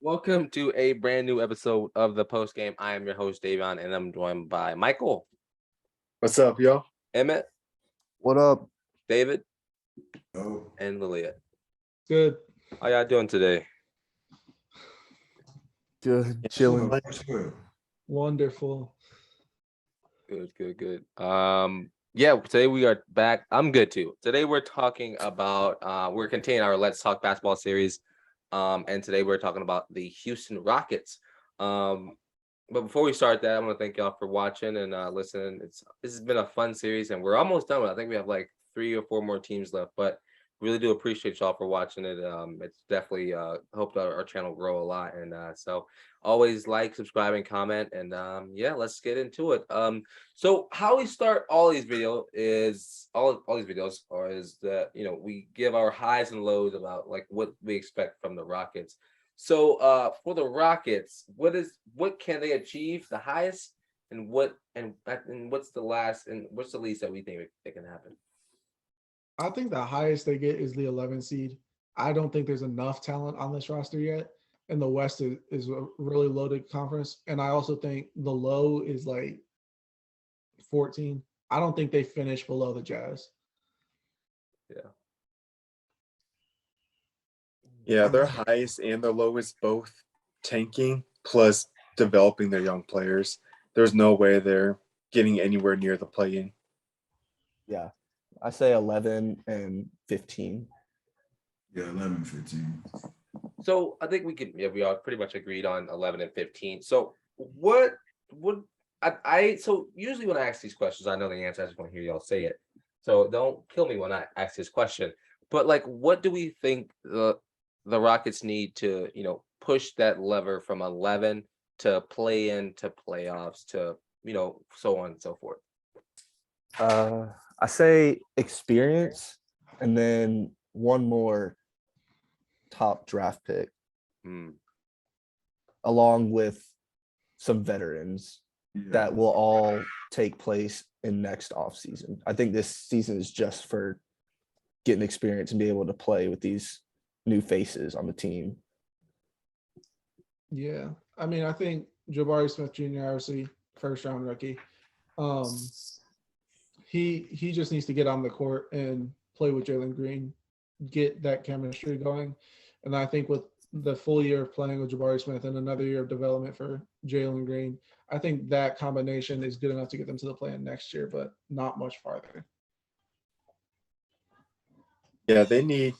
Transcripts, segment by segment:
Welcome to a brand new episode of the post game. I am your host, Davion, and I'm joined by Michael, What's up, y'all? Emmett, What up? David, Oh, and Lillian. Good. How y'all doing today? Good. Chilling. sure. Wonderful. Good. Yeah, today we are back. I'm good too. Today we're talking about we're continuing our Let's Talk Basketball series. And today we're talking about the Houston Rockets. But before we start that, I want to thank y'all for watching and listening. This has been a fun series, and we're almost done with it. I think we have like 3 or 4 more teams left, but really do appreciate y'all for watching it. It's definitely helped our channel grow a lot, and so always like, subscribe, and comment. And yeah, let's get into it. So how we start all these videos is that we give our highs and lows about like what we expect from the Rockets. So for the Rockets, what can they achieve the highest, and what's the last, and what's the least that we think it can happen? I think the highest they get is the 11th seed. I don't think there's enough talent on this roster yet. And the West is a really loaded conference. And I also think the low is like 14. I don't think they finish below the Jazz. Yeah, their highest and their lowest both tanking plus developing their young players. There's no way they're getting anywhere near the play-in. Yeah. I say 11 and 15. Yeah, 11, 15. So I think we all pretty much agreed on 11 and 15. So what would so usually when I ask these questions, I know the answer. I just want to hear y'all say it. So don't kill me when I ask this question. But like, what do we think the Rockets need to, push that lever from 11 to play into playoffs to, so on and so forth? I say experience and then one more top draft pick along with some veterans that will all take place in next offseason. I think this season is just for getting experience and be able to play with these new faces on the team. Yeah. I mean, I think Jabari Smith Jr., obviously, first round rookie. He just needs to get on the court and play with Jalen Green, get that chemistry going. And I think with the full year of playing with Jabari Smith and another year of development for Jalen Green, I think that combination is good enough to get them to the play-in next year, but not much farther. Yeah, they need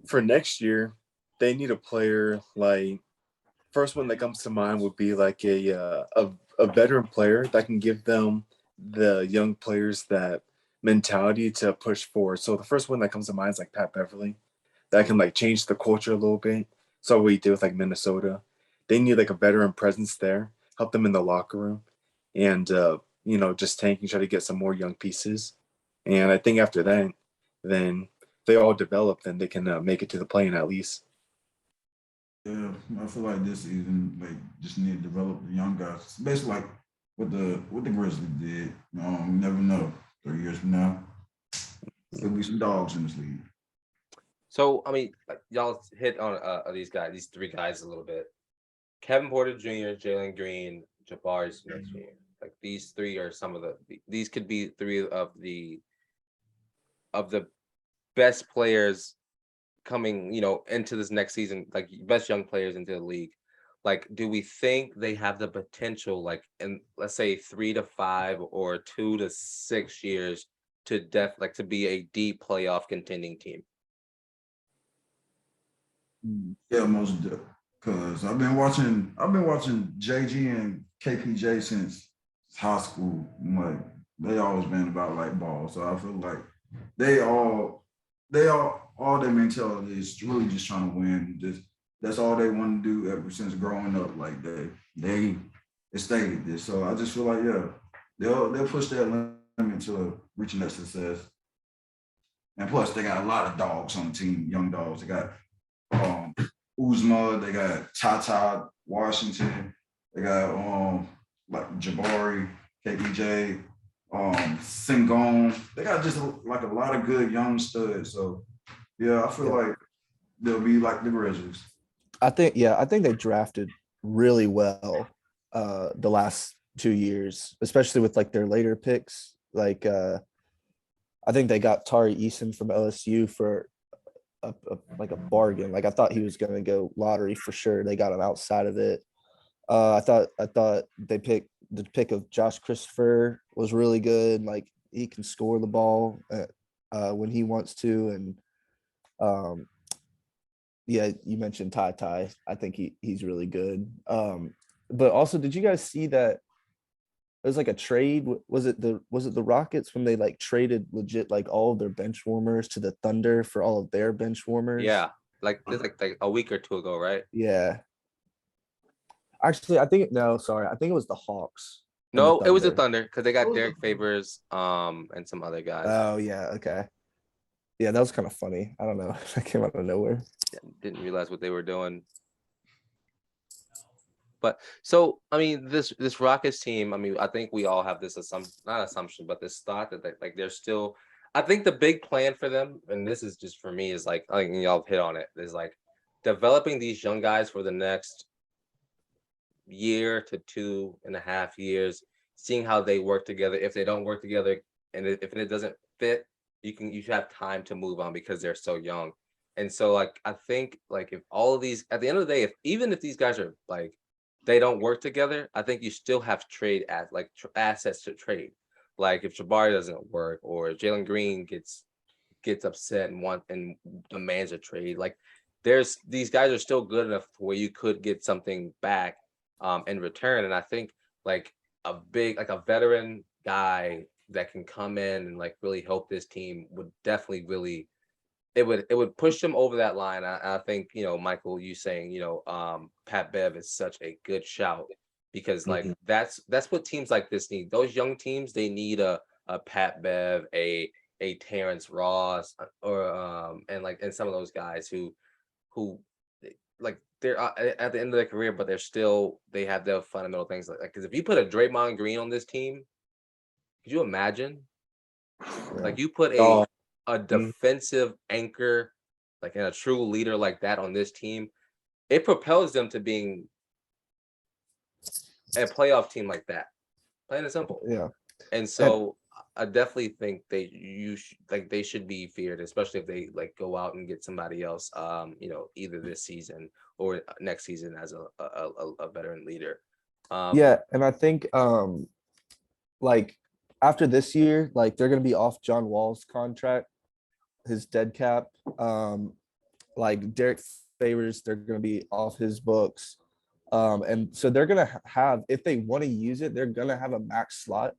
for next year. They need a player like first one that comes to mind would be like a veteran player that can give them the young players that mentality to push forward. So the first one that comes to mind is like Pat Beverly, that can like change the culture a little bit. So what he did with like Minnesota, they need like a veteran presence there, help them in the locker room, and just tanking, try to get some more young pieces. And I think after that, then they all develop, then they can make it to the play-in at least. Yeah, I feel like this season, just need to develop the young guys. It's basically like what the Grizzlies did. You never know. 3 years from now, there'll be some dogs in this league. So I mean, like, y'all hit on these 3 guys a little bit. Kevin Porter Jr., Jalen Green, Jabari Smith Jr. Like these 3 are some of these could be 3 of the best players coming, into this next season, like best young players into the league. Like, do we think they have the potential, like in let's say 3 to 5 or 2 to 6 years to to be a deep playoff contending team? Yeah, most because I've been watching JG and KPJ since high school. Like they always been about like ball, so I feel like they all their mentality is really just trying to win. Just that's all they want to do ever since growing up. Like they stated this, so I just feel like they'll push that limit to reaching that success. And plus, they got a lot of dogs on the team, young dogs. They got Uzma, they got Tata Washington, they got like Jabari, KPJ, Sengun. They got just like a lot of good young studs. So yeah, I feel like they'll be like the Grizzlies. I think they drafted really well the last 2 years, especially with like their later picks. Like I think they got Tari Eason from LSU for like a bargain. Like I thought he was gonna go lottery for sure. They got him outside of it. I thought they picked the pick of Josh Christopher was really good. Like he can score the ball when he wants to, and um, yeah, you mentioned Ty Ty. I think he's really good. But also, did you guys see that it was like a trade? Was it the Rockets when they like traded legit like all of their bench warmers to the Thunder for all of their bench warmers? Yeah, like this like a week or two ago, right? Yeah. Actually, I think no, sorry. I think it was the Hawks and the No, it was the Thunder. Thunder because they What got was Derek the- Favors, and some other guys. Oh yeah, okay. Yeah, that was kind of funny. I don't know. That came out of nowhere. Didn't realize what they were doing. But so I mean, this Rockets team. I mean, I think we all have this not assumption, but this thought that like they're still. I think the big plan for them, and this is just for me, is like I think y'all hit on it. Is like developing these young guys for the next year to 2.5 years, seeing how they work together. If they don't work together, and if it doesn't fit, you should have time to move on because they're so young. And so like I think like if all of these at the end of the day, if even if these guys are like they don't work together, I think you still have trade at like assets to trade. Like if Jabari doesn't work or Jalen Green gets upset and demands a trade, like there's these guys are still good enough to where you could get something back in return. And I think like a veteran guy that can come in and like really help this team would definitely really it would push them over that line. I think Michael, you saying Pat Bev is such a good shout because like that's what teams like this need. Those young teams, they need a Pat Bev, a Terrence Ross, or and some of those guys who like they're at the end of their career, but they have their fundamental things like because if you put a Draymond Green on this team, could you imagine? Like you put Oh, a defensive anchor, like and a true leader like that on this team, it propels them to being a playoff team like that. Plain and simple. Yeah. And so I definitely think they should be feared, especially if they like go out and get somebody else, either this season or next season as a veteran leader. Yeah, and I think like after this year, like they're gonna be off John Wall's contract, his dead cap. Like Derek Favors, they're gonna be off his books. And so they're gonna have, if they want to use it, they're gonna have a max slot.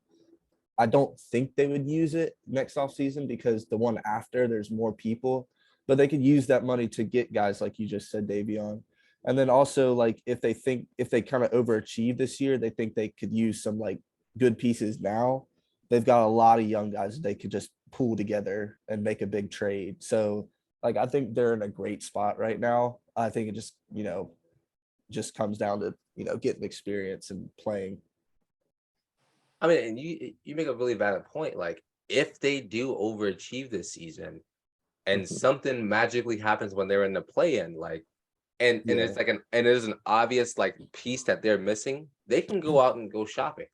I don't think they would use it next offseason because the one after there's more people, but they could use that money to get guys like you just said, Davion. And then also like if they kind of overachieve this year, they think they could use some like good pieces now. They've got a lot of young guys that they could just pool together and make a big trade. So like I think they're in a great spot right now. I think it just comes down to getting experience and playing. I mean, and you make a really valid point. Like, if they do overachieve this season, and something magically happens when they're in the play-in, like, and it's like and there's an obvious like piece that they're missing, they can go out and go shopping.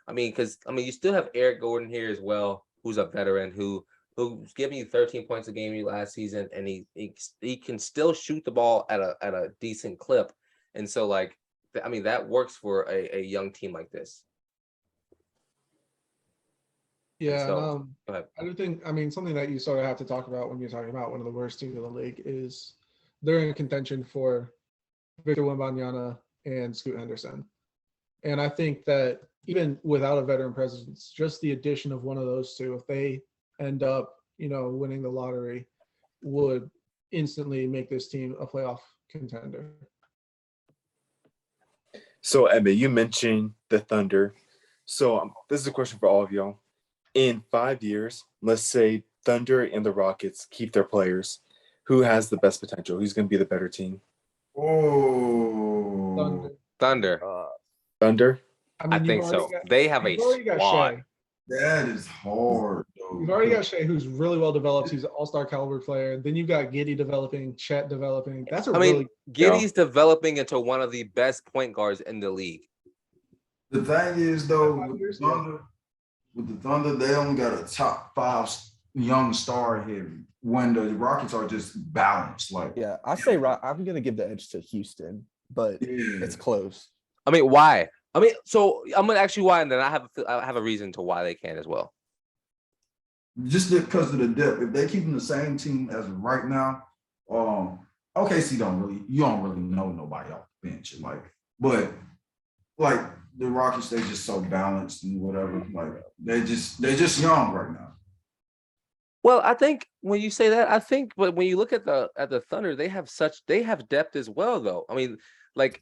I mean, because you still have Eric Gordon here as well, who's a veteran who's giving you 13 points a game last season, and he can still shoot the ball at a decent clip, and so like, I mean, that works for a young team like this. Yeah, So, and go ahead. I do think, something that you sort of have to talk about when you're talking about one of the worst teams in the league is they're in contention for Victor Wembanyama and Scoot Henderson. And I think that even without a veteran presence, just the addition of one of those two, if they end up, winning the lottery, would instantly make this team a playoff contender. So Emmett, you mentioned the Thunder. So this is a question for all of y'all. In 5 years, let's say Thunder and the Rockets keep their players. Who has the best potential? Who's going to be the better team? Oh, Thunder. Thunder? I think so. They have a you've already got squad. Shea. that is hard though. You've already got Shea, who's really well developed. He's an all-star caliber player. Then you've got Giddy developing, Chet developing. That's a I mean, really Giddy's developing into one of the best point guards in the league. The thing is, though, 5 with years, the Thunder, they only got a top 5 young star here. When the Rockets are just balanced, like Yeah, I'm gonna give the edge to Houston, but it's close. I mean, why? I mean, so I'm gonna ask you why, and then I have a reason to why they can as well. just because of the depth. If they keep the same team as of right now, OKC you don't really know nobody off the bench, but the Rockets, they just so balanced and whatever. Like they're just young right now. Well, I think when you say that, but when you look at the Thunder, they have depth as well, though. I mean, like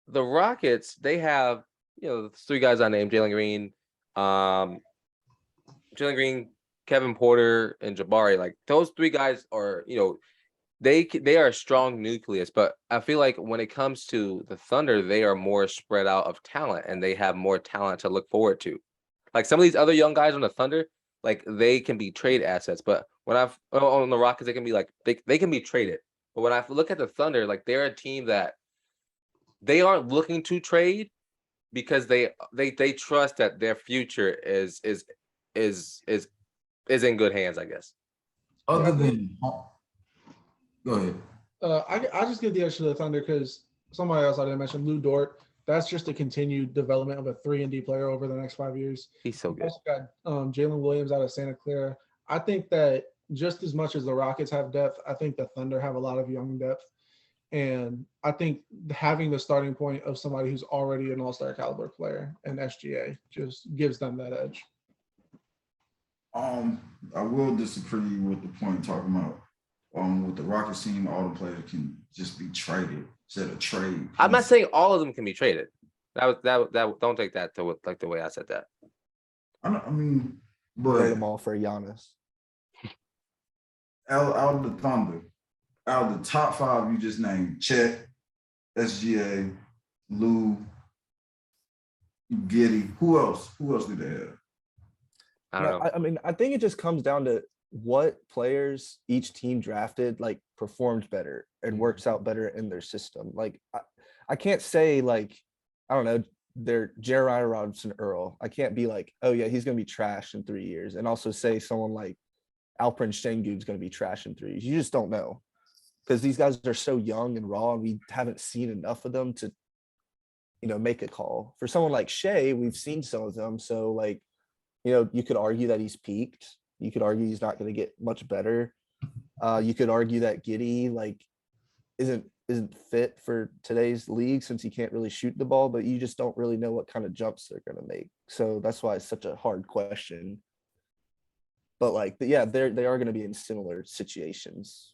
the Rockets, they have the 3 guys I named: Jalen Green, Kevin Porter, and Jabari. Like those 3 guys are they are a strong nucleus, but I feel like when it comes to the Thunder, they are more spread out of talent, and they have more talent to look forward to. Like some of these other young guys on the Thunder, like they can be trade assets, but when on the Rockets, they can be like they can be traded. But when I look at the Thunder, like they're a team that they aren't looking to trade because they trust that their future is in good hands, I guess. Other than, go ahead. I just give the edge to the Thunder because somebody else I didn't mention, Lou Dort. That's just a continued development of a 3-and-D player over the next 5 years. He's so We good. also got Jalen Williams out of Santa Clara. I think that just as much as the Rockets have depth, I think the Thunder have a lot of young depth. And I think having the starting point of somebody who's already an all-star caliber player and SGA just gives them that edge. I will disagree with the point talking about with the Rockets team, all the players can just be traded instead of trade. I'm not saying all of them can be traded. That don't take that to like the way I said that. I mean, but Trade them all for Giannis. out of the Thunder, out of the top 5 you just named, Chet, SGA, Lou, Giddy. Who else? Who else do they have? I don't know. I mean, I think it just comes down to what players each team drafted like performed better and works out better in their system. Like I can't say like, I don't know, they're Jeremiah Robinson Earl. I can't be like, oh yeah, he's gonna be trash in 3 years, and also say someone like Alperen Sengun is gonna be trash in 3 years. You just don't know because these guys are so young and raw, and we haven't seen enough of them to, make a call. For someone like Shea, we've seen some of them, so like, you could argue that he's peaked. You could argue he's not going to get much better. You could argue that Giddy like isn't fit for today's league since he can't really shoot the ball, but you just don't really know what kind of jumps they're going to make. So that's why it's such a hard question. But like, they are going to be in similar situations.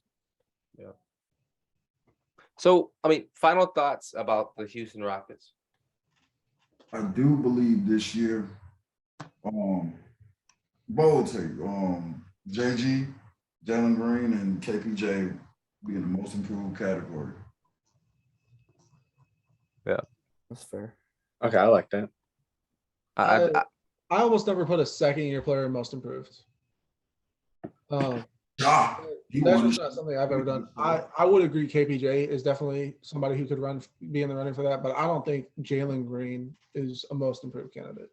Yeah. So, I mean, final thoughts about the Houston Rockets. I do believe this year, bold take, JG, Jalen Green, and KPJ be in the most improved category. Yeah, That's fair. Okay, I like that. I almost never put a second-year player in most improved. Yeah, That's just not something I've ever done. I would agree KPJ is definitely somebody who could be in the running for that, but I don't think Jalen Green is a most improved candidate.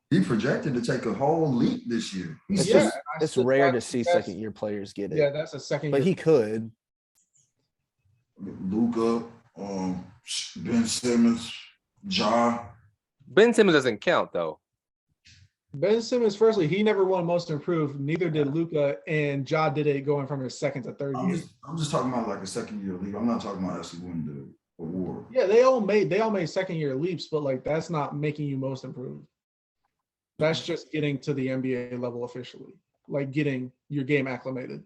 he projected to take a whole leap this year. It's rare to see second-year players get it. Yeah, that's a second year. But he could. Luka, Ben Simmons, Ja. Ben Simmons doesn't count though. Ben Simmons, firstly, he never won most improved. Neither did Luka, and Ja did it going from his second to third year. I'm just talking about like a second-year leap. I'm not talking about actually winning the award. Yeah, they all made second-year leaps, but like that's not making you most improved. That's just getting to the NBA level officially, like getting your game acclimated.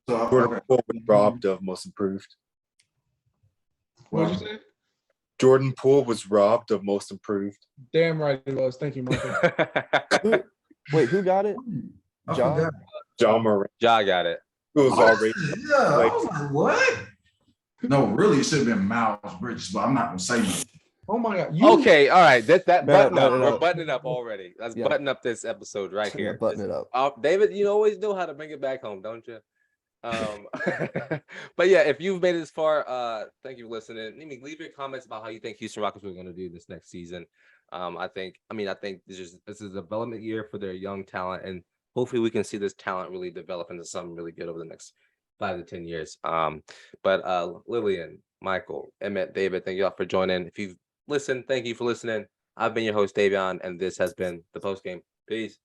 So Jordan Poole was robbed of most improved. What did you say? Jordan Poole was robbed of most improved. Damn right it was. Thank you, Michael. Wait, who got it? I Ja? forgot. John Moran, Ja got it. who was already Yeah, I was like, what? No, really, it should have been Miles Bridges, but I'm not gonna say nothing. Oh my God! You Okay, all right. That Man, button up. button We're up. buttoning up already. Let's Yeah. button up this episode right Yeah, here. button it up. David, you always know how to bring it back home, don't you? But yeah, if you've made it this far, thank you for listening. Leave your comments about how you think Houston Rockets are going to do this next season. I think this is a development year for their young talent, and hopefully we can see this talent really develop into something really good over the next 5 to 10 years. But Lillian, Michael, Emmett, David, thank you all for joining. If you've listened, thank you for listening. I've been your host, Davion, and this has been the Post Game. Peace.